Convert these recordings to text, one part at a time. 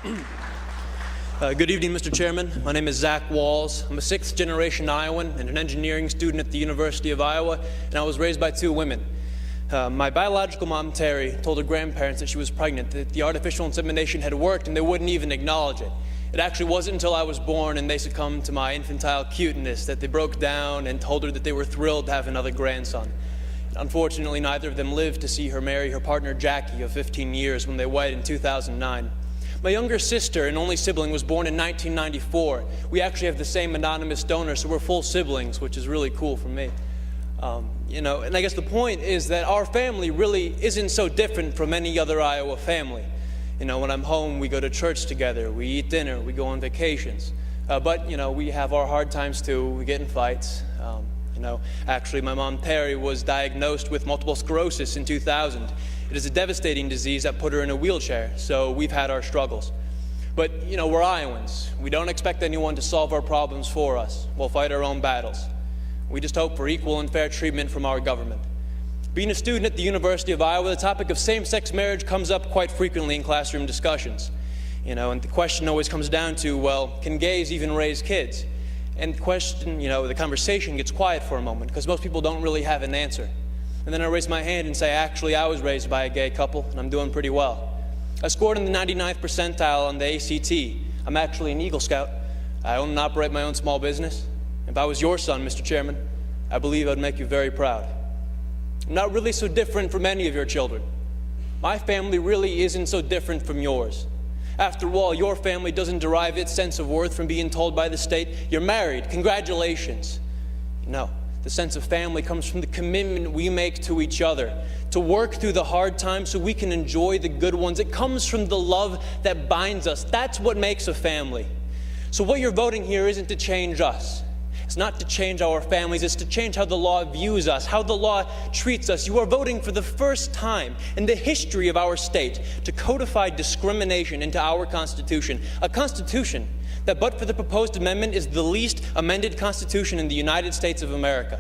Good evening, Mr. Chairman. My name is Zach Wahls. I'm a sixth-generation Iowan and an engineering student at the University of Iowa, and I was raised by two women. My biological mom, Terry, told her grandparents that she was pregnant, that the artificial insemination had worked, and they wouldn't even acknowledge it. It actually wasn't until I was born and they succumbed to my infantile cuteness that they broke down and told her that they were thrilled to have another grandson. Unfortunately, neither of them lived to see her marry her partner, Jackie, of 15 years when they wed in 2009. My younger sister and only sibling was born in 1994. We actually have the same anonymous donor, so we're full siblings, which is really cool for me. And I guess the point is that our family really isn't so different from any other Iowa family. When I'm home, we go to church together, we eat dinner, we go on vacations. But we have our hard times too. We get in fights. Actually, my mom, Terry, was diagnosed with multiple sclerosis in 2000. It is a devastating disease that put her in a wheelchair, so we've had our struggles. But, we're Iowans. We don't expect anyone to solve our problems for us. We'll fight our own battles. We just hope for equal and fair treatment from our government. Being a student at the University of Iowa, the topic of same-sex marriage comes up quite frequently in classroom discussions. And the question always comes down to, well, can gays even raise kids? And the conversation gets quiet for a moment because most people don't really have an answer. And then I raise my hand and say, actually, I was raised by a gay couple, and I'm doing pretty well. I scored in the 99th percentile on the ACT. I'm actually an Eagle Scout. I own and operate my own small business. If I was your son, Mr. Chairman, I believe I'd make you very proud. I'm not really so different from any of your children. My family really isn't so different from yours. After all, your family doesn't derive its sense of worth from being told by the state, you're married, congratulations. No. The sense of family comes from the commitment we make to each other, to work through the hard times so we can enjoy the good ones. It comes from the love that binds us. That's what makes a family. So what you're voting here isn't to change us. It's not to change our families. It's to change how the law views us, how the law treats us. You are voting for the first time in the history of our state to codify discrimination into our Constitution, a Constitution that, but for the proposed amendment, is the least amended Constitution in the United States of America.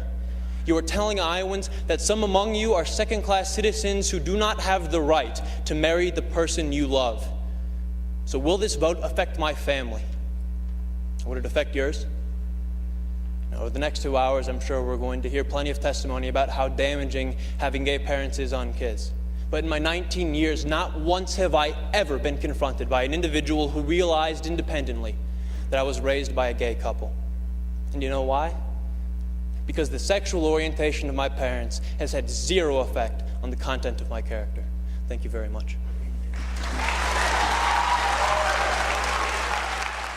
You are telling Iowans that some among you are second-class citizens who do not have the right to marry the person you love. So will this vote affect my family? Would it affect yours? Over the next 2 hours, I'm sure we're going to hear plenty of testimony about how damaging having gay parents is on kids. But in my 19 years, not once have I ever been confronted by an individual who realized independently that I was raised by a gay couple. And you know why? Because the sexual orientation of my parents has had zero effect on the content of my character. Thank you very much.